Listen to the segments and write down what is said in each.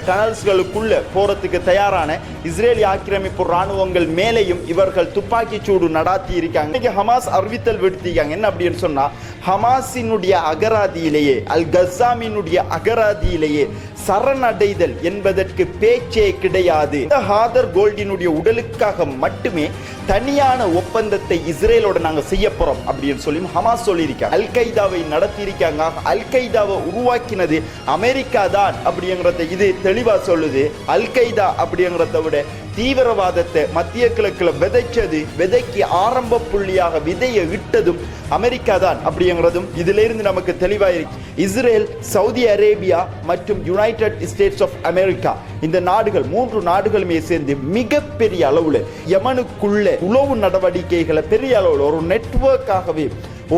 டனல்ஸ்களுக்குள்ள போறதுக்கு தயாரான இஸ்ரேலி ஆக்கிரமிப்பு ராணுவங்கள் மேலேயும் இவர்கள் துப்பாக்கி சூடு நடாத்தி இருக்காங்க. இன்னைக்கு ஹமாஸ் அறிவித்தல் விடுத்திருக்காங்க. என்ன அப்படின்னு சொன்னா, ஹமாஸினுடைய அகராதியிலேயே அல் கஸ்ஸாமினுடைய அகராதியிலேயே சரணடைதல் என்பதற்கு பேச்சே கிடையாது. ஹாதர் கோல்டினுடைய உடலுக்காக மட்டுமே தனியான ஒப்பந்தத்தை இஸ்ரேலோட நாங்க செய்ய போறோம் அப்படின்னு சொல்லி ஹமாஸ் சொல்லியிருக்காங்க. அல் கைதாவை நடத்தி இருக்காங்க. அல் கைதாவை உருவாக்கினது அமெரிக்கா தான் அப்படிங்கறத இது தெளிவா சொல்லுது. அல் கைதா அப்படிங்கறத விட தீவிரவாதத்தை மத்திய கிழக்குல விதைச்சது, விதைக்கு ஆரம்ப புள்ளியாக விதையை இட்டதும் அமெரிக்கா தான் அப்படிங்கிறதும் இதுல இருந்து நமக்கு தெளிவாயிருக்கு. இஸ்ரேல், சவுதி அரேபியா மற்றும் யுனைடெட் ஸ்டேட்ஸ் ஆஃப் அமெரிக்கா இந்த நாடுகள் 3 நாடுகளுமே சேர்ந்து மிகப்பெரிய அளவுல யமனுக்குள்ள உளவு நடவடிக்கைகளை பெரிய அளவுல ஒரு நெட்வொர்க்காகவே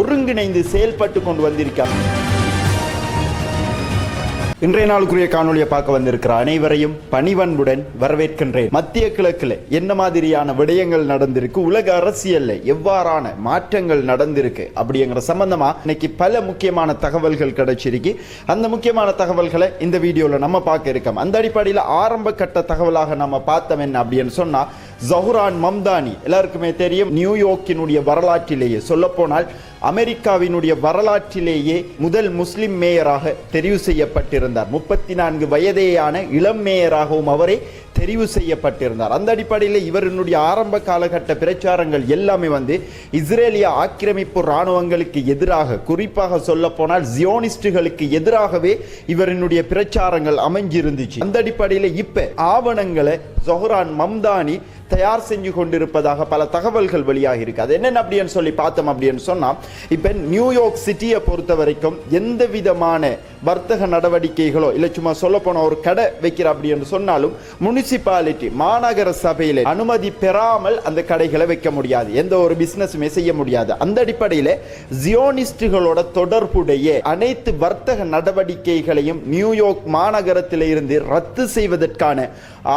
ஒருங்கிணைந்து செயல்பட்டு கொண்டு வந்திருக்காங்க. இன்றைய நாளுக்குரிய காணொலியை பார்க்க வந்திருக்கிற அனைவரையும் பணிவன்புடன் வரவேற்கின்றேன். மத்திய கிழக்குல என்ன மாதிரியான விடயங்கள் நடந்திருக்கு, உலக அரசியல்ல எவ்வாறான மாற்றங்கள் நடந்திருக்கு அப்படிங்கிற சம்பந்தமா இன்னைக்கு பல முக்கியமான தகவல்கள் கிடைச்சிருக்கு. அந்த முக்கியமான தகவல்களை இந்த வீடியோல நம்ம பார்க்க இருக்கோம். அந்த அடிப்படையில் ஆரம்ப கட்ட தகவலாக நம்ம பார்த்தோம் என்ன அப்படின்னு சொன்னா, ஜஹ்ரான் மம்தானி எல்லாருக்குமே தெரியும். நியூயார்க்கினுடைய வரலாற்றிலேயே சொல்ல போனால் அமெரிக்காவினுடைய வரலாற்றிலேயே முதல் முஸ்லிம் மேயராக தெரிவு செய்யப்பட்டிருந்தார். 34 வயதேயான இளம் மேயராகவும் அவரே தெரிவு செய்யப்பட்டிருந்தார். அந்த அடிப்படையில் இவருடைய ஆரம்ப காலகட்ட பிரச்சாரங்கள் எல்லாமே இஸ்ரேலிய ஆக்கிரமிப்பு ராணுவங்களுக்கு எதிராக, குறிப்பாக சொல்ல போனால் ஜியோனிஸ்டுகளுக்கு எதிராகவே இவருடைய பிரச்சாரங்கள் அமைஞ்சிருந்துச்சு. அந்த அடிப்படையில் இப்ப ஆவணங்களை ஜஹ்ரான் மம்தானி தயார் செஞ்சு கொண்டிருப்பதாக பல தகவல்கள் வெளியாக இருக்கு. அது என்னென்ன அப்படின்னு சொல்லி பார்த்தோம் அப்படின்னு சொன்னா, இப்ப நியூயார்க் சிட்டியை பொறுத்த வரைக்கும் எந்த விதமான வர்த்தக நடவடிக்கைகளோ இல்ல சும்மா சொல்ல போன ஒரு கடை வைக்கிற அப்படின்னு சொன்னாலும் முனிசிபாலிட்டி மாநகர சபையில அனுமதி பெறாமல் அந்த கடைகளை வைக்க முடியாது, எந்த ஒரு பிசினஸுமே செய்ய முடியாது. அந்த அடிப்படையில் ஜியோனிஸ்டுகளோட தொடர்புடைய அனைத்து வர்த்தக நடவடிக்கைகளையும் நியூயார்க் மாநகரத்தில் இருந்து ரத்து செய்வதற்கான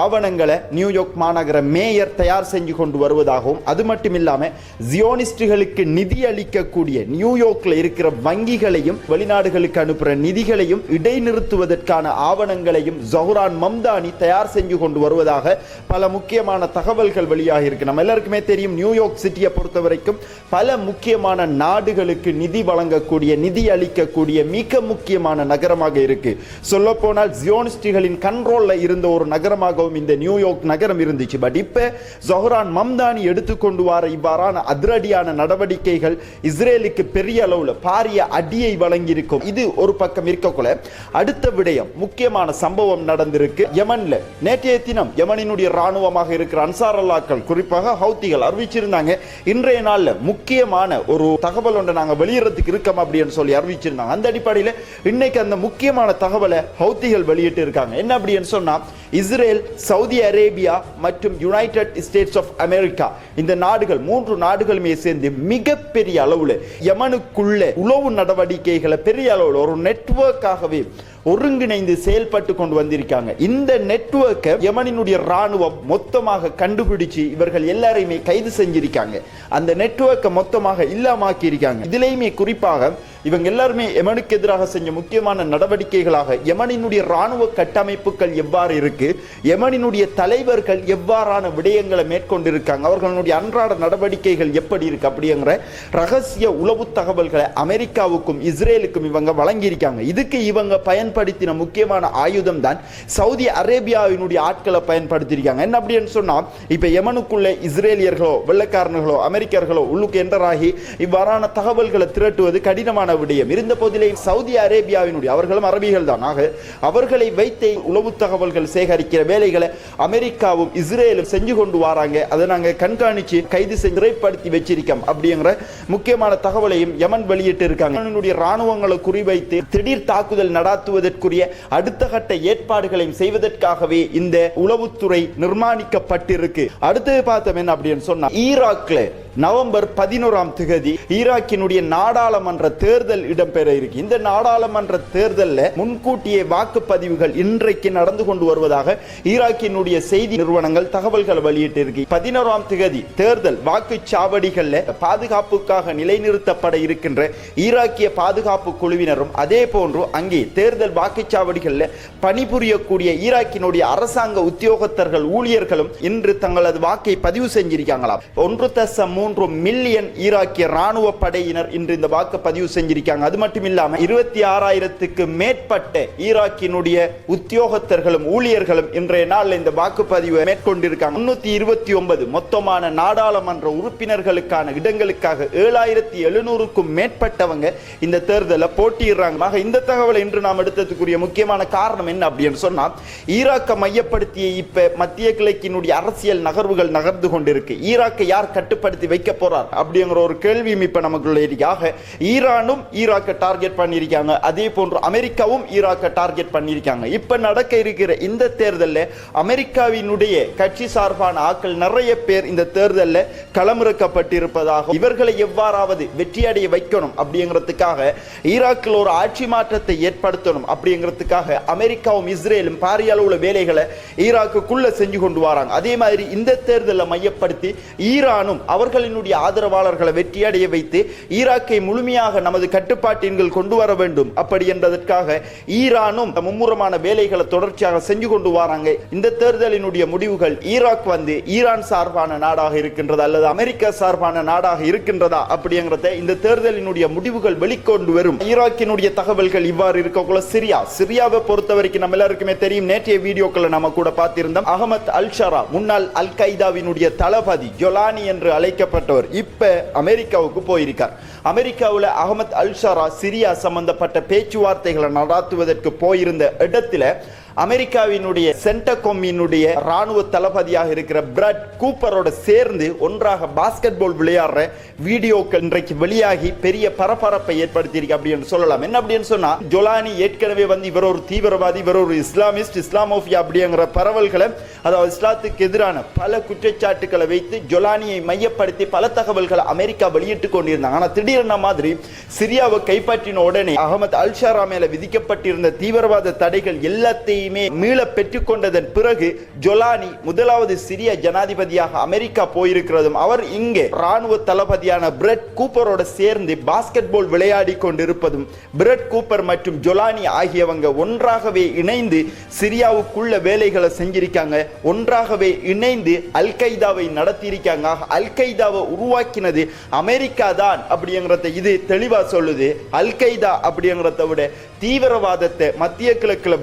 ஆவணங்களை நியூயார்க் மாநகர மேயர் தயார் செஞ்சு கொண்டு வருவதாகவும், அது மட்டும் இல்லாம ஜியோனிஸ்டுகளுக்கு நிதி அளிக்கக்கூடிய நியூயார்க்ல இருக்கிற வங்கிகளையும் வெளிநாடுகளுக்கு அனுப்புற நிதிகளையும் இடைநிறுத்துவதற்கான ஆவணங்களையும் ஜஹ்ரான் மம்தானி தயார் செஞ்சு கொண்டு வருவதாக பல முக்கியமான தகவல்கள் வெளியாக இருக்கு. நம்ம எல்லாருக்குமே தெரியும், நியூயார்க் சிட்டியை பொறுத்த வரைக்கும் பல முக்கியமான நாடுகளுக்கு நிதி வழங்கக்கூடிய, நிதி அளிக்கக்கூடிய மிக முக்கியமான நகரமாக இருக்கு. சொல்ல போனால் ஜியோனிஸ்டுகளின் கண்ட்ரோல்ல இருந்த ஒரு நகரமாகவும் இந்த நியூயார்க் நகரம் இருந்துச்சு. பட் இப்ப ஜஹ்ரான் மம்தானி எடுத்துக்கொண்டு வர இவ்வாறான அதிரடியான நடவடிக்கைகள் இஸ்ரேலுக்கு பெரிய அளவுல பாரிய அடியை வழங்கி இருக்கும். இது ஒரு பக்கம் இருக்கக்குள்ள, அடுத்த விடயம் முக்கியமான சம்பவம் நடந்திருக்கு யமன்ல. நேற்றைய தினம் யமனினுடைய ராணுவமாக இருக்கிற அன்சார் அல்லாக்கள், குறிப்பாக ஹவுத்திகள் அறிவிச்சிருந்தாங்க, இன்றைய நாள்ல முக்கியமான ஒரு தகவல் ஒன்றை நாங்க வெளியிடறதுக்கு இருக்கோம் அப்படின்னு சொல்லி அறிவிச்சிருந்தாங்க. அந்த அடிப்படையில் இன்னைக்கு அந்த முக்கியமான தகவலை ஹவுத்திகள் வெளியிட்டு இருக்காங்க. என்ன அப்படின்னு சொன்னா, இஸ்ரேல், சவுதி அரேபியா மற்றும் யுனைடெட் ஸ்டேட்ஸ் ஆஃப் அமெரிக்கா இந்த நாடுகள் 3 நாடுகளுமே சேர்ந்து மிகப்பெரிய அளவுல யமனுக்குள்ள உளவு நடவடிக்கைகளை பெரிய அளவுல ஒரு நெட்வொர்க்காகவே ஒருங்கிணைந்து செயல்பட்டு கொண்டு வந்திருக்காங்க. இந்த நெட்வொர்க்கை யமனினுடைய ராணுவம் மொத்தமாக கண்டுபிடிச்சு இவர்கள் எல்லாரையுமே கைது செஞ்சிருக்காங்க. அந்த நெட்வொர்க்கை மொத்தமாக இல்லாமக்கி இருக்காங்க. இதுலயுமே குறிப்பாக இவங்க எல்லாருமே யமனுக்கு எதிராக செஞ்ச முக்கியமான நடவடிக்கைகளாக யமனினுடைய ராணுவ கட்டமைப்புகள் எவ்வாறு இருக்கு, யமனினுடைய தலைவர்கள் எவ்வாறான விடயங்களை மேற்கொண்டிருக்காங்க, அவர்களுடைய அன்றாட நடவடிக்கைகள் எப்படி இருக்கு அப்படிங்கிற ரகசிய உளவு தகவல்களை அமெரிக்காவுக்கும் இஸ்ரேலுக்கும் இவங்க வழங்கியிருக்காங்க. இதுக்கு இவங்க பயன்படுத்தின முக்கியமான ஆயுதம் தான் சவுதி அரேபியாவினுடைய ஆட்களை பயன்படுத்தியிருக்காங்க. என்ன அப்படின்னு சொன்னா, இப்ப யமனுக்குள்ள இஸ்ரேலியர்களோ வெள்ளக்காரர்களோ அமெரிக்கர்களோ உள்ளுக்கு என்டராகி இவ்வாறான தகவல்களை திரட்டுவது கடினமான விடயம். இருந்த போதிலே சவுதி அரேபியாவினுடைய, அவர்களும் அரபிகள் தான், அவர்களை வைத்து உளவு தகவல்கள் சேகரிக்கிற வேலைகளை அமெரிக்காவும் இஸ்ரேலும் செஞ்சு கொண்டு வராங்க. அதை நாங்க கண்காணிச்சு கைது செய்து சிறைப்படுத்தி வச்சிருக்கோம் அப்படிங்கிற முக்கியமான தகவலையும் யமன் வெளியிட்டு இருக்காங்க. யமனுடைய ராணுவங்களை குறிவைத்து திடீர் தாக்குதல் நடாத்துவதற்குரிய அடுத்த கட்ட ஏற்பாடுகளையும் செய்வதற்காகவே இந்த உளவுத்துறை நிர்மாணிக்கப்பட்டிருக்கு. அடுத்தது பார்த்தோம் என்ன அப்படின்னு சொன்னா, ஈராக்ல நவம்பர் 11 ஈராக்கினுடைய நாடாளுமன்ற தேர்தல் இடம்பெற இருக்கு. இந்த நாடாளுமன்ற தேர்தலில் முன்கூட்டியே வாக்குப்பதிவுகள் இன்றைக்கு நடந்து கொண்டு வருவதாக ஈராக்கினுடைய செய்தி நிறுவனங்கள் தகவல்கள் வெளியிட்டிருக்கு. 11 தேர்தல் வாக்குச்சாவடிகளில் பாதுகாப்புக்காக நிலைநிறுத்தப்பட இருக்கின்ற ஈராக்கிய பாதுகாப்பு குழுவினரும் அதே போன்று அங்கே தேர்தல் வாக்குச்சாவடிகளில் பணிபுரியக்கூடிய ஈராக்கினுடைய அரசாங்க உத்தியோகத்தர்கள் ஊழியர்களும் இன்று தங்களது வாக்கை பதிவு செஞ்சிருக்காங்களாம். 1.3 மில்லியன் ஈராக்கிய ராணுவ படையினர் இன்று இந்த வாக்கு பதிவு செஞ்சிருக்காங்க. அது மட்டும் இல்லாம 26,000க்கு மேற்பட்ட ஈராக்கினுடைய உத்தியோகத்தர்களும் ஊழியர்களும் இன்றைய நாளில் இந்த வாக்குப்பதிவை மேற்கொண்டிருக்காங்க. 329 மொத்தமான நாடாளுமன்ற உறுப்பினர்களுக்கான இடங்களுக்காக 7,700க்கும் மேற்பட்டவங்க இந்த தேர்தலில் போட்டியிடுறாங்க. இந்த தகவலை இன்று நாம் எடுத்ததுக்குரிய முக்கியமான காரணம் என்ன அப்படின்னு சொன்னா, ஈராக்கை மையப்படுத்திய இப்ப மத்திய கிழக்கினுடைய அரசியல் நகர்வுகள் நகர்ந்து கொண்டிருக்கு. ஈராக்கை யார் கட்டுப்படுத்தி வைக்க போறார் அப்படிங்கிற ஒரு கேள்வியும் இப்ப நமக்குள்ள இருக்காக. ஈரானும் ஈராக்கை டார்கெட் பண்ணிருக்காங்க, அதே போன்று அமெரிக்காவும் ஈராக்கை டார்கெட் பண்ணிருக்காங்க. இப்ப நடக்க இருக்கிற இந்த தேர்தலில் அமெரிக்காவினுடைய கட்சி சார்பான ஆட்கள் நிறைய பேர் இந்த தேர்தலில் களமிறக்கப்பட்டிருப்பதாக, இவர்களை எவ்வாறாவது வெற்றியடைய வைக்கணும் அப்படிங்கிறதுக்காக, ஈராக்கில் ஒரு ஆட்சி மாற்றத்தை ஏற்படுத்தணும் அப்படிங்கிறதுக்காக அமெரிக்காவும் இஸ்ரேலும் பாரிய அளவுல வேலைகளை ஈராக்குக்குள்ள செஞ்சு கொண்டு வராங்க. அதே மாதிரி இந்த தேர்தலை மையப்படுத்தி ஈரானும் அவர்களினுடைய ஆதரவாளர்களை வெற்றியடைய வைத்து ஈராக்கை முழுமையாக நமது கட்டுப்பாட்டின்கள் கொண்டு வர வேண்டும் அப்படி என்பதற்காக ஈரானும் மும்முரமான வேலைகளை தொடர்ச்சியாக செஞ்சு கொண்டு வராங்க. இந்த தேர்தலினுடைய முடிவுகள் ஈராக் வந்து ஈரான் சார்பான நாடாக இருக்கின்றதா அல்லது அமெரிக்கா சார்பான நாடாக இருக்கின்றதா அப்படிங்கிறத இந்த தேர்தலினுடைய முடிவுகள் வெளிக்கொண்டு வரும். ஈராக்கினுடைய தகவல்கள் இவ்வாறு இருக்கக்குள்ள சிரியாவை பொறுத்த வரைக்கும் நம்ம எல்லாருக்குமே தெரியும். நேற்றைய வீடியோக்களை நம்ம கூட பார்த்திருந்தோம். அகமது அல்-ஷரா முன்னாள் அல் கைதாவினுடைய தளபதி ஜொலானி என்று அழைக்கப்பட்டவர் இப்ப அமெரிக்காவுக்கு போயிருக்கார். அமெரிக்காவில் அகமது அல்-ஷரா சிரியா சம்பந்தப்பட்ட பேச்சுவார்த்தைகளை நடத்துவதற்கு போயிருந்த இடத்துல அமெரிக்காவினுடைய சென்டகோமினுடைய ராணுவ தளபதியாக இருக்கிற பிராட் கூப்பரோட சேர்ந்து ஒன்றாக பாஸ்கெட் பால் விளையாடுற வீடியோக்கள் இன்றைக்கு வெளியாகி பெரிய பரபரப்பை ஏற்படுத்தியிருக்கு அப்படின்னு சொல்லலாம். என்ன அப்படின்னு சொன்னா, ஜொலானி ஏற்கனவே வந்து இவர் ஒரு தீவிரவாதி, இவர் ஒரு இஸ்லாமிஸ்ட், இஸ்லாமோபியா அப்படிங்கிற பரவல்களை, அதாவது இஸ்லாத்துக்கு எதிரான பல குற்றச்சாட்டுக்களை வைத்து ஜொலானியை மையப்படுத்தி பல தகவல்களை அமெரிக்கா வெளியிட்டுக் கொண்டிருந்தாங்க. ஆனா திடீரென மாதிரி சிரியாவை கைப்பற்றின உடனே அகமது அல்-ஷரா மேல விதிக்கப்பட்டிருந்த தீவிரவாத தடைகள் எல்லாத்தையும் மீள பெற்றுக் கொண்டதன் பிறகு ஜொலானி முதலாவது சிரிய ஜனாதிபதியாக அமெரிக்கா போயிருக்கிறதும், அவர் இங்கே ராணுவ தளபதியான பிரெட் கூப்பரோட சேர்ந்து பாஸ்கெட் பால் விளையாடி கொண்டிருப்பதும், பிரெட் கூப்பர் மற்றும் ஜொலானி ஆகியவங்க ஒன்றாகவே இணைந்து சிரியாவுக்குள்ள வேலைகளை செஞ்சிருக்காங்க. ஒன்றாகவே இணைந்து அல் கைதாவை நடத்தியிருக்காங்க. அல் கைதாவை உருவாக்கினது அமெரிக்கா தான் அப்படிங்கிறத இது தெளிவா சொல்லுது. அல் கைதா அப்படிங்கிறத விட தீவிரவாதத்தை மத்திய கிழக்குல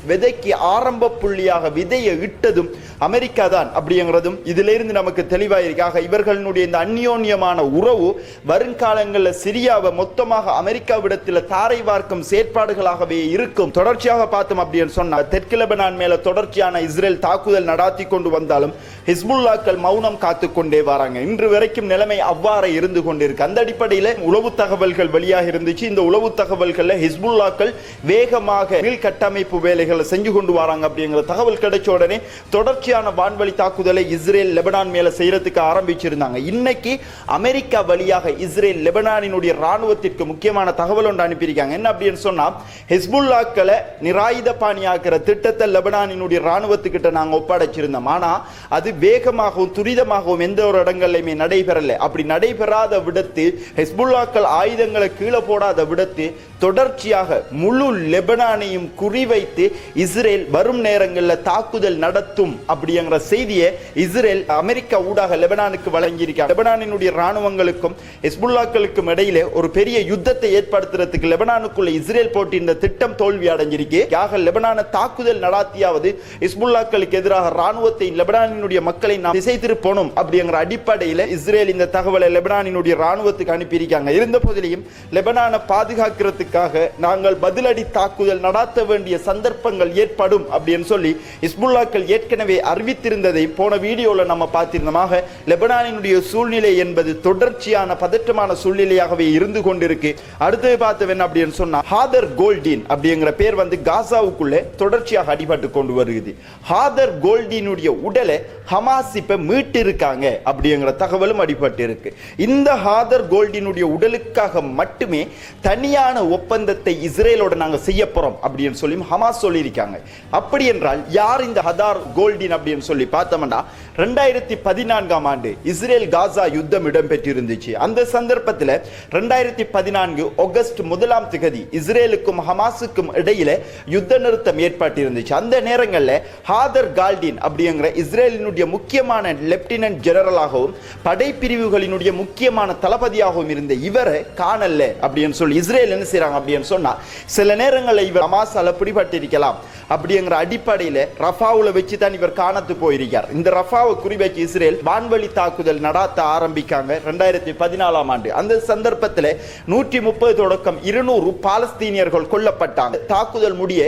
விதைக்கு ஆரம்ப புள்ளியாக விதையை இட்டதும் அமெரிக்கா தான் அப்படிங்கிறதும் இதிலிருந்து நமக்கு தெளிவாயிருக்காக. இவர்களுடைய இந்த அந்யோன்யமான உறவு வருங்காலங்களில் சிரியாவை மொத்தமாக அமெரிக்காவிடத்தில் தாரை வார்க்கும் செயற்பாடுகளாகவே இருக்கும். தொடர்ச்சியாக பார்த்தோம் அப்படின்னு சொன்னா, தெற்கு லெபனான் மேல தொடர்ச்சியான இஸ்ரேல் தாக்குதல் நடாத்தி கொண்டு வந்தாலும் ஹிஸ்புல்லாக்கள் மௌனம் காத்து கொண்டே வராங்க. இன்று வரைக்கும் நிலைமை அவ்வாறு இருந்து கொண்டிருக்கு. அந்த அடிப்படையில் உளவு தகவல்கள் வெளியாக இருந்துச்சு. இந்த உளவு தகவல்கள் ஹிஸ்புல்லாக்கள் வேகமாக கட்டமைப்பு வேலைகளை செஞ்சு கொண்டு வராங்க அப்படிங்கிற தகவல் கிடைச்ச உடனே தொடர்ச்சியான வான்வழி தாக்குதலை இஸ்ரேல் லெபனான் மேல செய்யறதுக்கு ஆரம்பிச்சிருந்தாங்க. இன்னைக்கு அமெரிக்கா வழியாக இஸ்ரேல் லெபனானினுடைய ராணுவத்திற்கு முக்கியமான தகவல் ஒன்று அனுப்பியிருக்காங்க. என்ன அப்படின்னு சொன்னா, ஹிஸ்புல்லாக்களை நிராயுத பாணியாக்குற திட்டத்தை லெபனானினுடைய ராணுவத்துக்கிட்ட நாங்க ஒப்படைச்சிருந்தோம். ஆனா அது வேகமாகவும் துரிதமாகவும் எந்த ஒரு இடங்கள்லையுமே நடைபெறல. அப்படி நடைபெறாத விடத்து, ஹிஸ்புல்லாக்கள் ஆயுதங்களை கீழே போடாத விடத்து தொடர்ச்சியாக முழு லெபனானையும் குறிவைத்து இஸ்ரேல் வரும் நேரங்களில் தாக்குதல் நடத்தும் அப்படிங்கிற செய்தியை இஸ்ரேல் அமெரிக்கா ஊடாக லெபனானுக்கு வழங்கியிருக்காங்க. லெபனானினுடைய ராணுவங்களுக்கும் ஹிஸ்புல்லாக்களுக்கும் இடையிலே ஒரு பெரிய யுத்தத்தை ஏற்படுத்துறதுக்கு லெபனானுக்குள்ள இஸ்ரேல் போட்டிருந்த திட்டம் தோல்வி அடைஞ்சிருக்கு. லெபனான தாக்குதல் நடாத்தியாவது ஹிஸ்புல்லாக்களுக்கு எதிராக ராணுவத்தை லெபனானினுடைய மக்களை நாம் திசை திருப்பணும் அப்படிங்கிற அடிப்படையில் இஸ்ரேல் இந்த தகவலை லெபனானினுடைய ராணுவத்துக்கு அனுப்பியிருக்காங்க. இருந்த போதிலையும் லெபனானை பாதுகாக்கிறதுக்கு ஹமாஸுக்காக நாங்கள் பதிலடி தாக்குதல் நடாத்த வேண்டிய சந்தர்ப்பங்கள் ஏற்படும் அப்படின்னு சொல்லி ஹிஸ்புல்லாக்கள் ஏற்கனவே அறிவித்திருந்ததை போன வீடியோல நம்ம பார்த்திருந்தோமாக. லெபனானினுடைய சூழ்நிலை என்பது தொடர்ச்சியான பதற்றமான சூழ்நிலையாகவே இருந்து கொண்டிருக்கு. அடுத்து பார்த்தவன் அப்படின்னு சொன்னா ஹாதர் கோல்டின் அப்படிங்கிற பேர் வந்து காசாவுக்குள்ளே தொடர்ச்சியாக அடிபட்டு கொண்டு வருகிறது. ஹாதர் கோல்டினுடைய உடலை ஹமாஸ் இப்ப மீட்டு இருக்காங்க அப்படிங்கிற தகவலும் அடிபட்டு இருக்கு. இந்த ஹாதர் கோல்டினுடைய உடலுக்காக மட்டுமே தனியான ஒப்பந்தத்தை இஸ்ரேலோட நாங்க செய்ய போறோம் அப்படின்னு சொல்லி ஹமாஸ் சொல்லியிருக்காங்க. அப்படி என்றால் யார் இந்த ஹதார் கோல்டின் அப்படின்னு சொல்லி பார்த்தோம்னா 2014ஆம் ஆண்டு இஸ்ரேல் காசா யுத்தம் இடம்பெற்றிருந்துச்சு. அந்த சந்தர்ப்பத்தில் 2014 ஆகஸ்ட் 1ஆம் தேதி இஸ்ரேலுக்கும் ஹமாஸுக்கும் இடையில யுத்த நிறுத்தம் ஏற்பட்டிருந்துச்சு. அந்த நேரங்களில் ஹாதர் கால்டின் அப்படிங்கிற இஸ்ரேலினுடைய முக்கியமான லெப்டினன்ட் ஜெனரலாகவும் படைப்பிரிவுகளினுடைய முக்கியமான தளபதியாகவும் இருந்த இவரை காணல அப்படின்னு சொல்லி இஸ்ரேல் என்ன செய்யறாங்க அப்படின்னு சொன்னா சில நேரங்களில் இவர் ஹமாஸால பிடிபட்டிருக்கலாம் அப்படிங்கிற அடிப்படையில் ரஃபாவுல வச்சு தான் இவர் காணத்து போயிருக்கார். இந்த ரஃபாவை குறிவைச்சு இஸ்ரேல் வான்வழி தாக்குதல் நடாத்த ஆரம்பிக்காங்க 2014ஆம் ஆண்டு. அந்த சந்தர்ப்பத்தில் 130 தொடக்கம் 200 பாலஸ்தீனியர்கள் கொல்லப்பட்டாங்க. தாக்குதல் முடிய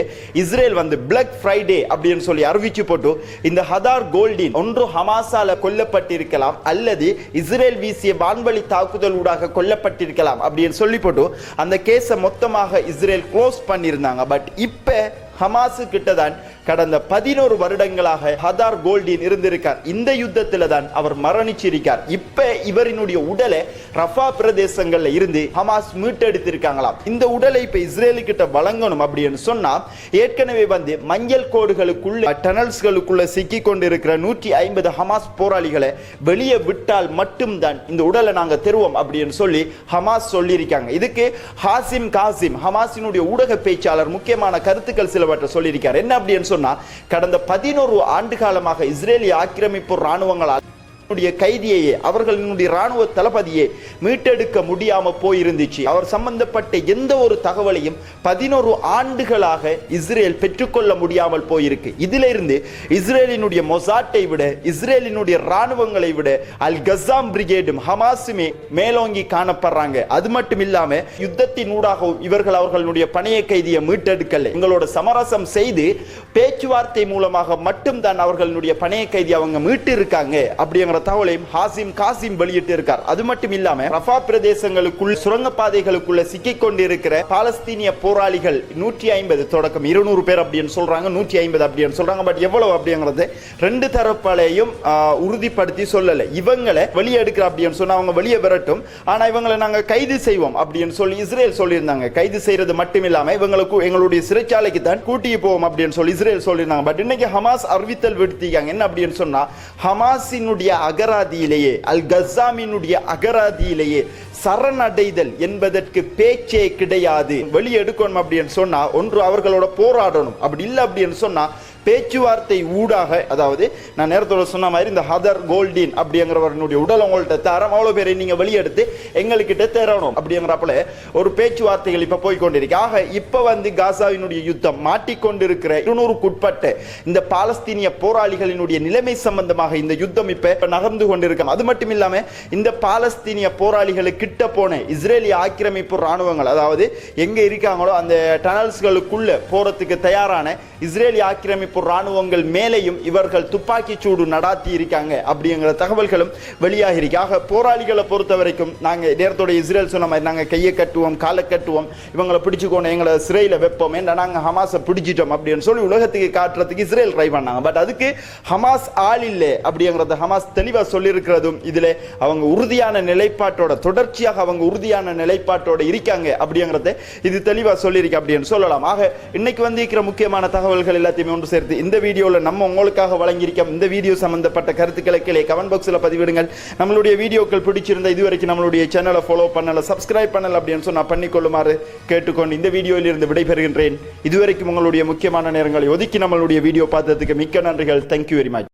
இஸ்ரேல் வந்து பிளாக் ஃப்ரைடே அப்படின்னு சொல்லி அறிவிச்சு போட்டு இந்த ஹதார் கோல்டின் ஒன்று ஹமாஸால கொல்லப்பட்டிருக்கலாம் அல்லது இஸ்ரேல் வீசிய வான்வழி தாக்குதல் ஊடாக கொல்லப்பட்டிருக்கலாம் அப்படின்னு சொல்லி போட்டு அந்த கேஸை மொத்தமாக இஸ்ரேல் க்ளோஸ் பண்ணியிருந்தாங்க. பட் இப்ப ஹமாஸு கிட்டதான் கடந்த 11 வருடங்களாக ஹதார் கோல்டின் இருந்திருக்கார். இந்த யுத்தத்தில் தான் அவர் மரணிச்சிருக்கார். இப்ப இவரினுடைய உடலை ரஃபா பிரதேசங்கள்ல இருந்து ஹமாஸ் மீட்டெடுத்திருக்காங்களாம். இந்த உடலை இப்ப இஸ்ரேலு கிட்ட வழங்கணும் அப்படின்னு சொன்னா ஏற்கனவே வந்து மஞ்சள் கோடுகளுக்குள்ள டனல்ஸ்களுக்குள்ள சிக்கி கொண்டிருக்கிற 150 ஹமாஸ் போராளிகளை வெளியே விட்டால் மட்டும்தான் இந்த உடலை நாங்க தருவோம் அப்படின்னு சொல்லி ஹமாஸ் சொல்லியிருக்காங்க. இதுக்கு ஹாசிம் காசிம் ஹமாஸினுடைய ஊடக பேச்சாளர் முக்கியமான கருத்துக்கள் சிலவற்றை சொல்லியிருக்கார். என்ன அப்படின்னு சொன்னா கடந்த 11 ஆண்டு காலமாக இஸ்ரேலிய ஆக்கிரமிப்பு ராணுவங்களால் கைதியையே அவர்களுடைய ராணுவ தளபதியை மீட்டெடுக்க முடியாம போயிருந்துச்சு. அவர் சம்பந்தப்பட்ட எந்த ஒரு தகவலையும் 11 ஆண்டுகளாக இஸ்ரேல் பெற்றுக்கொள்ள முடியாமல் போயிருக்கு. இதுல இருந்து இஸ்ரேலினுடைய மொசாட்டை விட இஸ்ரேலினுடைய ராணுவங்களை விட அல் கஸாம் பிரிகேடும் ஹமாஸுமே மேலோங்கி காணப்படுறாங்க. அது மட்டும் இல்லாம யுத்தத்தின் ஊடாக இவர்கள் அவர்களுடைய பணைய கைதியை மீட்டெடுக்கல, எங்களோட சமரசம் செய்து பேச்சுவார்த்தை மூலமாக மட்டும்தான் அவர்களுடைய பணைய கைதி அவங்க மீட்டு இருக்காங்க அப்படிங்கிற தகவலையும் ஹாசிம் காசிம் வெளியிட்டு இருக்கார். அது மட்டும் இல்லாம ரஃபா பிரதேசங்களுக்குள் சுரங்கப்பாதைகளுக்குள்ள சிக்கிக் கொண்டிருக்கிற பாலஸ்தீனிய போராளிகள் 150 தொடக்கம் 200 பேர் அப்படின்னு சொல்றாங்க, 150 அப்படின்னு சொல்றாங்க. பட் எவ்வளவு அப்படிங்கிறது ரெண்டு தரப்பாலையும் உறுதிப்படுத்தி சொல்லல. இவங்களை வெளியே எடுக்கிற அப்படின்னு சொன்னா அவங்க வெளியே வரட்டும், ஆனா இவங்களை நாங்க கைது செய்வோம் அப்படின்னு சொல்லி இஸ்ரேல் சொல்லியிருந்தாங்க. கைது செய்யறது மட்டும் இல்லாம இவங்களுக்கு எங்களுடைய சிறைச்சாலைக்கு தான் கூட்டிட்டு போவோம் அப்படின்னு சொல்லி இஸ்ரேல் சொல்லியிருந்தாங்க. பட் இன்னைக்கு ஹமாஸ் அறிவித்தல் விடுத்திருக்காங்க. என்ன அப்படின்னு சொன்னா ஹமாஸினுடைய அகராதியிலேயே அல் கஸாமினுடைய அகராதியிலேயே சரணடைதல் என்பதற்கு பேச்சே கிடையாது. வெளியெடுக்கணும் அப்படின்னு சொன்னா ஒன்று அவர்களோட போராடணும், அப்படி இல்லை அப்படின்னு சொன்னா பேச்சுவார்த்தை ஊடாக, அதாவது நான் நேரத்தோட சொன்ன மாதிரி இந்த ஹதர் கோல்டின் அப்படிங்கிறவருடைய உடல் உங்கள்கிட்ட தரம் அவ்வளோ பேரை நீங்க வெளியெடுத்து எங்கள்கிட்ட தரணும் அப்படிங்கிறப்பல ஒரு பேச்சுவார்த்தைகள் இப்ப போய்கொண்டிருக்கு. ஆக இப்ப வந்து காசாவினுடைய யுத்தம் மாட்டிக்கொண்டிருக்கிற 200க்குட்பட்ட இந்த பாலஸ்தீனிய போராளிகளினுடைய நிலைமை சம்பந்தமாக இந்த யுத்தம் இப்ப நகர்ந்து கொண்டிருக்கும். அது மட்டும் இல்லாம இந்த பாலஸ்தீனிய போராளிகளுக்கு கிட்ட போன இஸ்ரேலிய ஆக்கிரமிப்பு ராணுவங்கள், அதாவது எங்க இருக்காங்களோ அந்த டனல்ஸ்களுக்குள்ள போறதுக்கு தயாரான இஸ்ரேலிய ஆக்கிரமிப்பு ராணுவங்கள் மேலையும் இவர்கள் துப்பாக்கி சூடு நடாத்தி இருக்காங்க அப்படிங்கிற தகவல்களும் வெளியாகி இருக்கு. ஆக போராளிகளை பொறுத்த வரைக்கும் நாங்க நேரத்தோட இஸ்ரேல் சொன்ன மாதிரி நாங்க கையை கட்டுவோம் காலை கட்டுவோம் இவங்களை பிடிச்சுக்கோணும் எங்களை சிறையில வைப்போம் ஏன்னா நாங்க ஹமாஸை பிடிச்சிட்டோம் அப்படின்னு சொல்லி உலகத்துக்கு காட்டுறதுக்கு இஸ்ரேல் ட்ரை பண்ணாங்க. பட் அதுக்கு ஹமாஸ் ஆள் இல்லை அப்படிங்கிறத ஹமாஸ் தெளிவா சொல்லி இருக்கிறதும் இதுல அவங்க உறுதியான நிலைப்பாட்டோட தொடர்ச்சியாக அவங்க உறுதியான நிலைப்பாட்டோட இருக்காங்க அப்படிங்கிறத இது தெளிவா சொல்லியிருக்கு அப்படின்னு சொல்லலாம். ஆக இன்னைக்கு வந்து இருக்கிற முக்கியமான தகவல்கள் எல்லாத்தையுமே ஒன்று சேர்த்து இந்த வீடியோல நம்ம உங்களுக்காக வழங்கியிருக்கோம். இந்த வீடியோ சம்பந்தப்பட்ட கருத்துக்களை கீழே கமெண்ட் பாக்ஸ்ல பதிவிடுங்கள். நம்மளுடைய வீடியோக்கள் பிடிச்சிருந்தா இதுவரைக்கும் நம்மளுடைய சேனலை ஃபாலோ பண்ணல சப்ஸ்கிரைப் பண்ணல அப்படின்னு சொன்னா பண்ணிக்கொள்ளுமாறு கேட்டுக்கொண்டு இந்த வீடியோவில் இருந்து விடைபெறுகின்றேன். இதுவரைக்கும் உங்களுடைய முக்கியமான நேரங்களை ஒதுக்கி நம்மளுடைய வீடியோ பார்த்ததுக்கு மிக்க நன்றிகள். Thank you very much.